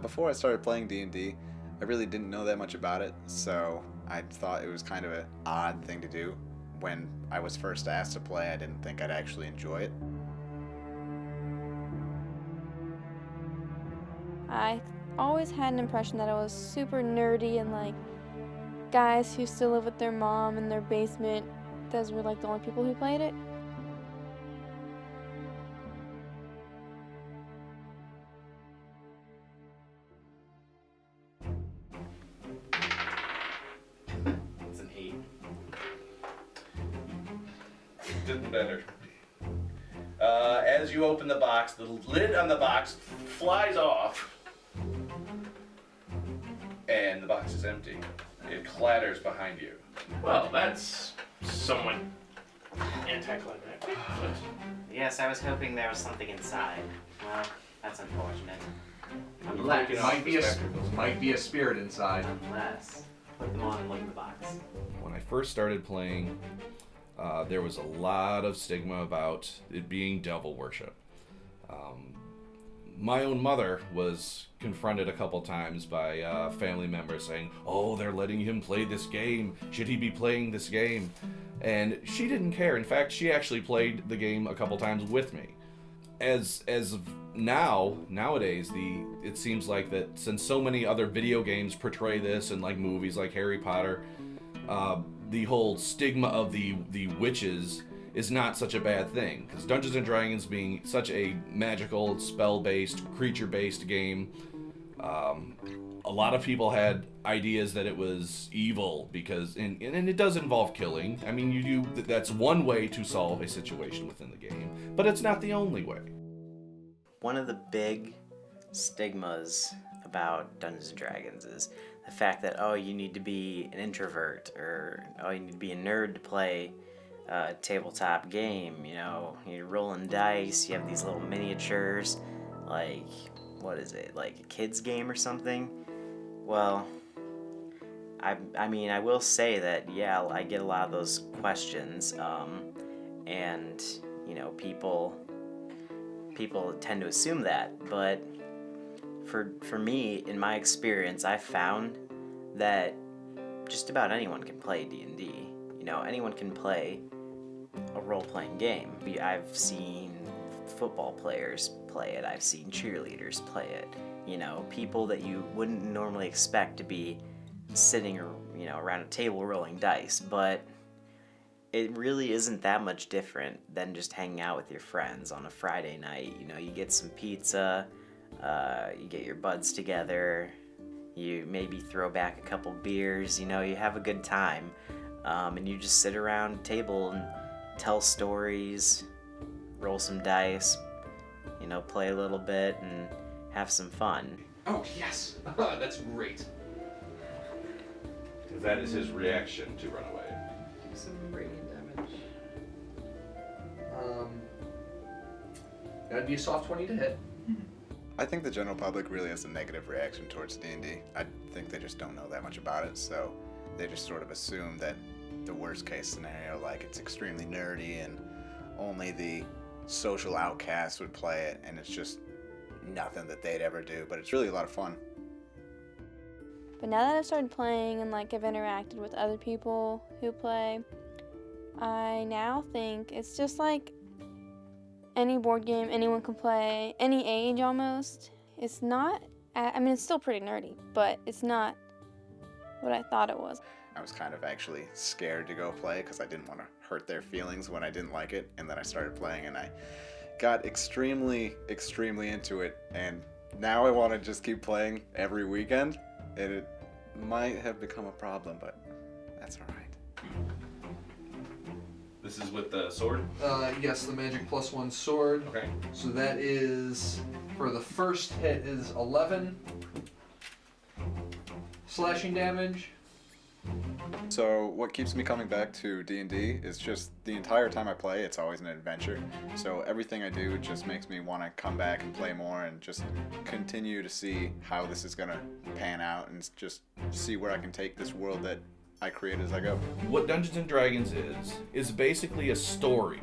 Before I started playing D&D, I really didn't know that much about it, so I thought it was kind of an odd thing to do. When I was first asked to play, I didn't think I'd actually enjoy it. I always had an impression that it was super nerdy and like guys who still live with their mom in their basement, those were like the only people who played it. It's an 8. Didn't better. As you open the box, the lid on the box flies off, and the box is empty. It clatters behind you. Well, that's somewhat anticlimactic. Yes, I was hoping there was something inside. Well, that's unfortunate. Unless, Might be a spirit inside. Unless, put them on and look in the box. When I first started playing, there was a lot of stigma about it being devil worship. My own mother was confronted a couple times by family members saying, "Oh, they're letting him play this game. Should he be playing this game?" And she didn't care. In fact, she actually played the game a couple times with me. As of nowadays, it seems like that since so many other video games portray this and like movies like Harry Potter, the whole stigma of the witches is not such a bad thing, because Dungeons and Dragons being such a magical, spell-based, creature-based game, a lot of people had ideas that it was evil because, and it does involve killing. I mean, that's one way to solve a situation within the game, but it's not the only way. One of the big stigmas about Dungeons and Dragons is the fact that, oh, you need to be an introvert, or oh, you need to be a nerd to play a tabletop game. You know, you're rolling dice, you have these little miniatures, like, what is it, like a kid's game or something? Well, I mean, I will say that, yeah, I get a lot of those questions, and, you know, people tend to assume that, but for me, in my experience, I found that just about anyone can play D&D. You know, anyone can play a role-playing game. I've seen football players play it. I've seen cheerleaders play it. You know, people that you wouldn't normally expect to be sitting, you know, around a table rolling dice, but it really isn't that much different than just hanging out with your friends on a Friday night. You know, you get some pizza, you get your buds together, you maybe throw back a couple beers, you know, you have a good time, and you just sit around a table and tell stories, roll some dice, you know, play a little bit and have some fun. Oh, yes. That's great. Because that is his reaction to run away. Do some radiant damage. That'd be a soft 20 to hit. I think the general public really has a negative reaction towards D&D. I think they just don't know that much about it, so they just sort of assume that the worst case scenario, like it's extremely nerdy and only the social outcasts would play it, and it's just nothing that they'd ever do, but it's really a lot of fun. But now that I've started playing and like I've interacted with other people who play, I now think it's just like any board game anyone can play, any age almost. It's not, I mean, it's still pretty nerdy, but it's not what I thought it was. I was kind of actually scared to go play because I didn't want to hurt their feelings when I didn't like it, and then I started playing and I got extremely into it, and now I want to just keep playing every weekend, and it might have become a problem, but that's all right. This is with the sword? Yes, the magic +1 sword. Okay. So that is, for the first hit, is 11 slashing damage. So what keeps me coming back to D&D is just the entire time I play, it's always an adventure. So everything I do just makes me want to come back and play more and just continue to see how this is going to pan out and just see where I can take this world that I create as I go. What Dungeons and Dragons is basically a story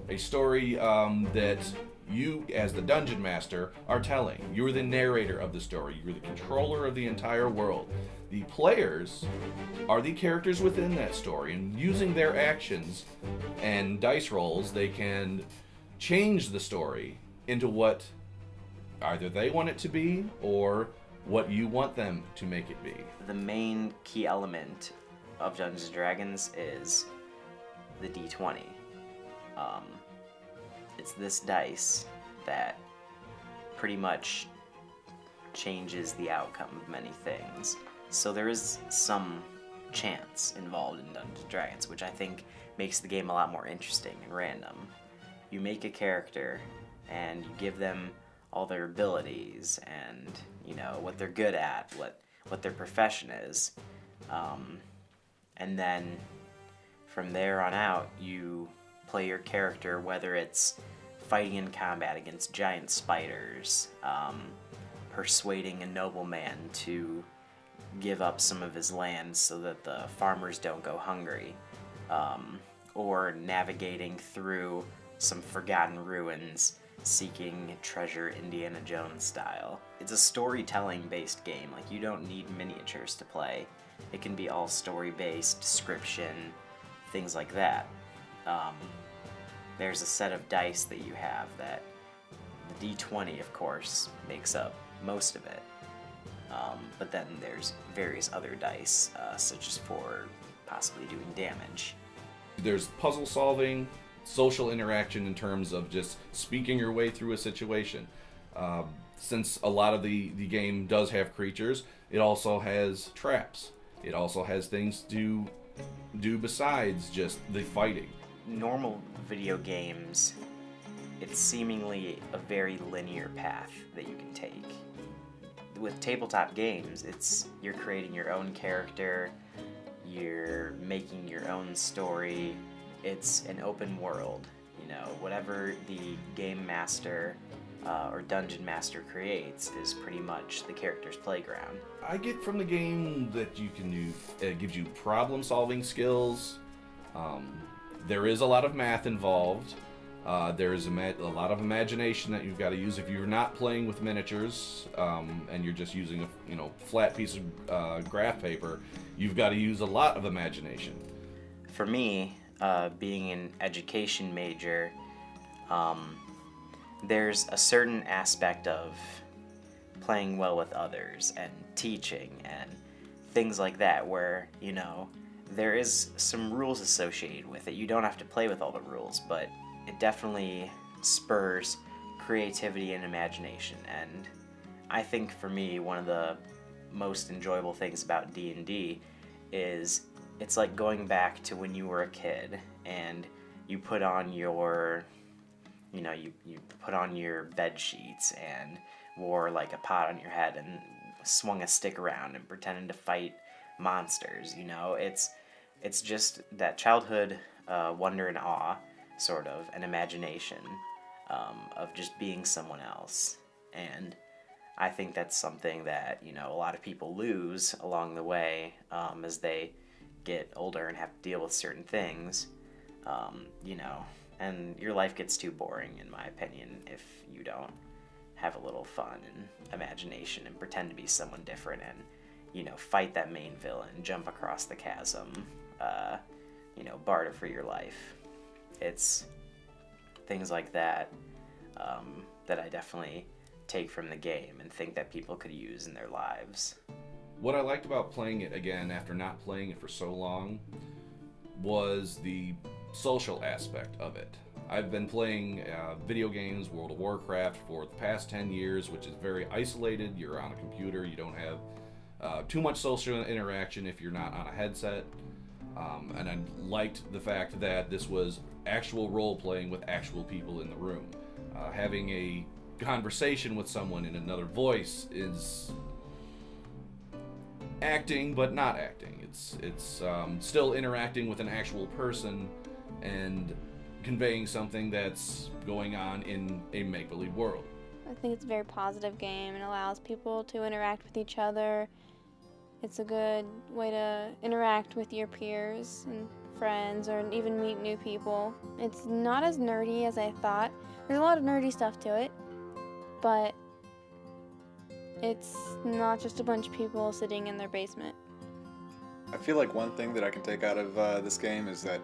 A story that you, as the dungeon master, are telling. You're the narrator of the story. You're the controller of the entire world. The players are the characters within that story, and using their actions and dice rolls, they can change the story into what either they want it to be or what you want them to make it be. The main key element of Dungeons & Dragons is the D20. It's this dice that pretty much changes the outcome of many things. So there is some chance involved in Dungeons & Dragons, which I think makes the game a lot more interesting and random. You make a character and you give them all their abilities and, you know, what they're good at, what their profession is. And then from there on out, you play your character, whether it's fighting in combat against giant spiders, persuading a nobleman to give up some of his land so that the farmers don't go hungry, or navigating through some forgotten ruins seeking treasure Indiana Jones style. It's a storytelling based game. Like, you don't need miniatures to play. It can be all story based, description, things like that. There's a set of dice that you have that the D20, of course, makes up most of it. But then there's various other dice, such as for possibly doing damage. There's puzzle solving, social interaction in terms of just speaking your way through a situation. Since a lot of the game does have creatures, it also has traps. It also has things to do besides just the fighting. Normal video games, it's seemingly a very linear path that you can take. With tabletop games, you're creating your own character, you're making your own story. It's an open world, you know, whatever the game master or dungeon master creates is pretty much the character's playground. I get from the game that you can do, it gives you problem solving skills. There is a lot of math involved. There is a lot of imagination that you've got to use if you're not playing with miniatures and you're just using a flat piece of graph paper. You've got to use a lot of imagination. For me, being an education major, there's a certain aspect of playing well with others and teaching and things like that where, you know, there is some rules associated with it. You don't have to play with all the rules, but it definitely spurs creativity and imagination. And I think for me, one of the most enjoyable things about D&D is it's like going back to when you were a kid and you put on your, you know, you put on your bed sheets and wore like a pot on your head and swung a stick around and pretended to fight monsters. You know, it's just that childhood wonder and awe, sort of, and imagination of just being someone else. And I think that's something that, you know, a lot of people lose along the way as they get older and have to deal with certain things, you know, and your life gets too boring, in my opinion, if you don't have a little fun and imagination and pretend to be someone different and, you know, fight that main villain, jump across the chasm, you know, barter for your life. It's things like that that I definitely take from the game and think that people could use in their lives. What I liked about playing it again after not playing it for so long was the social aspect of it. I've been playing video games, World of Warcraft, for the past 10 years, which is very isolated. You're on a computer, you don't have too much social interaction if you're not on a headset. And I liked the fact that this was actual role-playing with actual people in the room. Having a conversation with someone in another voice is acting, but not acting. It's still interacting with an actual person and conveying something that's going on in a make-believe world. I think it's a very positive game and allows people to interact with each other. It's a good way to interact with your peers and friends or even meet new people. It's not as nerdy as I thought. There's a lot of nerdy stuff to it, but it's not just a bunch of people sitting in their basement. I feel like one thing that I can take out of this game is that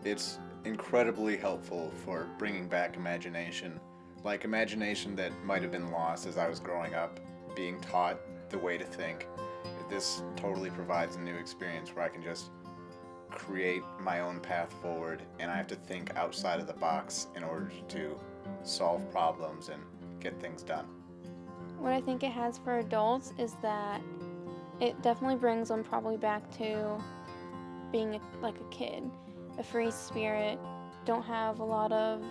it's incredibly helpful for bringing back imagination. Like imagination that might have been lost as I was growing up, being taught the way to think. This totally provides a new experience where I can just create my own path forward, and I have to think outside of the box in order to solve problems and get things done. What I think it has for adults is that it definitely brings them probably back to being like a kid, a free spirit, don't have a lot of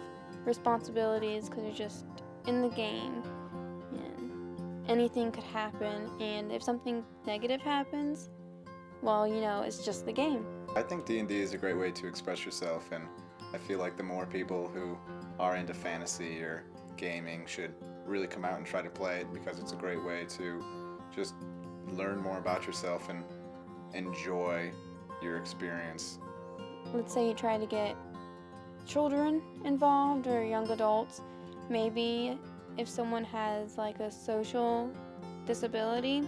responsibilities because you're just in the game and anything could happen, and if something negative happens, well, you know, it's just the game. I think D&D is a great way to express yourself, and I feel like the more people who are into fantasy or gaming should really come out and try to play it, because it's a great way to just learn more about yourself and enjoy your experience. Let's say you try to get children involved or young adults. Maybe if someone has like a social disability,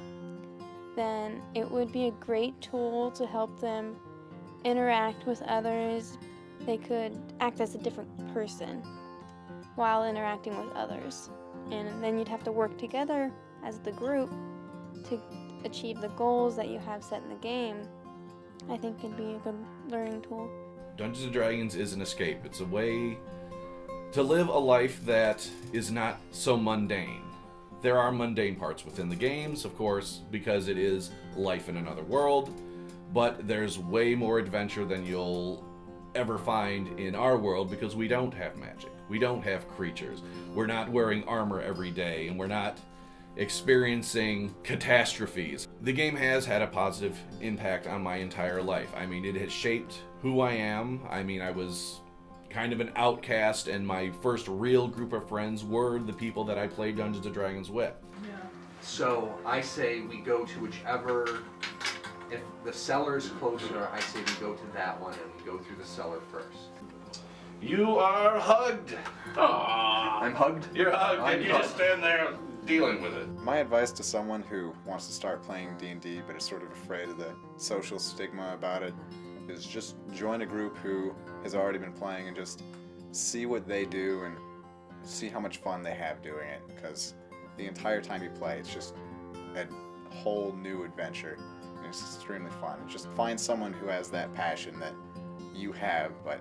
then it would be a great tool to help them interact with others. They could act as a different person while interacting with others. And then you'd have to work together as the group to achieve the goals that you have set in the game. I think it'd be a good learning tool. Dungeons & Dragons is an escape. It's a way to live a life that is not so mundane. There are mundane parts within the games, of course, because it is life in another world, but there's way more adventure than you'll ever find in our world, because we don't have magic. We don't have creatures. We're not wearing armor every day, and we're not experiencing catastrophes. The game has had a positive impact on my entire life. I mean, it has shaped who I am. I mean, I was kind of an outcast, and my first real group of friends were the people that I played Dungeons & Dragons with. So I say we go to whichever, if the cellar is closer, I say we go to that one and we go through the cellar first. You are hugged. Aww. I'm hugged? You're hugged, I'm and you hugged. just stand there dealing with it. My advice to someone who wants to start playing D&D but is sort of afraid of the social stigma about it is just join a group who has already been playing and just see what they do and see how much fun they have doing it, because the entire time you play, it's just a whole new adventure, and it's extremely fun. Just find someone who has that passion that you have, but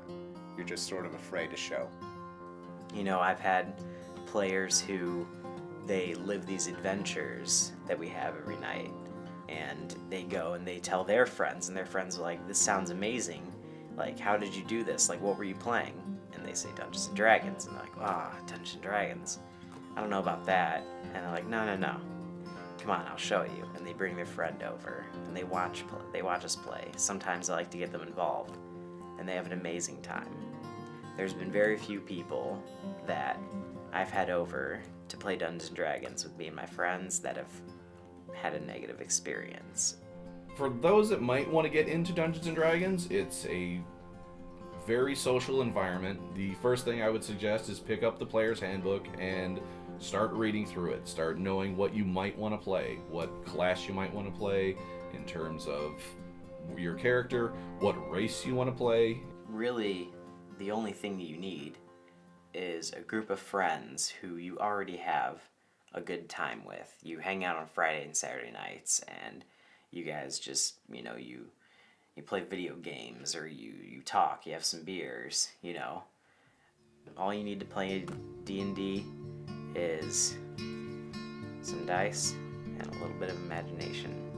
you're just sort of afraid to show. You know, I've had players who they live these adventures that we have every night, and they go and they tell their friends, and their friends are like, this sounds amazing. Like, how did you do this? Like, what were you playing? And they say Dungeons & Dragons, and they're like, Dungeons & Dragons. I don't know about that. And they're like, no. Come on, I'll show you. And they bring their friend over, and they watch us play. Sometimes I like to get them involved, and they have an amazing time. There's been very few people that I've had over to play Dungeons & Dragons with me and my friends that have had a negative experience. For those that might want to get into Dungeons & Dragons, it's a very social environment. The first thing I would suggest is pick up the player's handbook and start reading through it. Start knowing what you might want to play, what class you might want to play in terms of your character, what race you want to play. Really, the only thing that you need is a group of friends who you already have a good time with. You hang out on Friday and Saturday nights, and you guys just, you know, you play video games, or you talk, you have some beers, you know. All you need to play D&D is some dice and a little bit of imagination.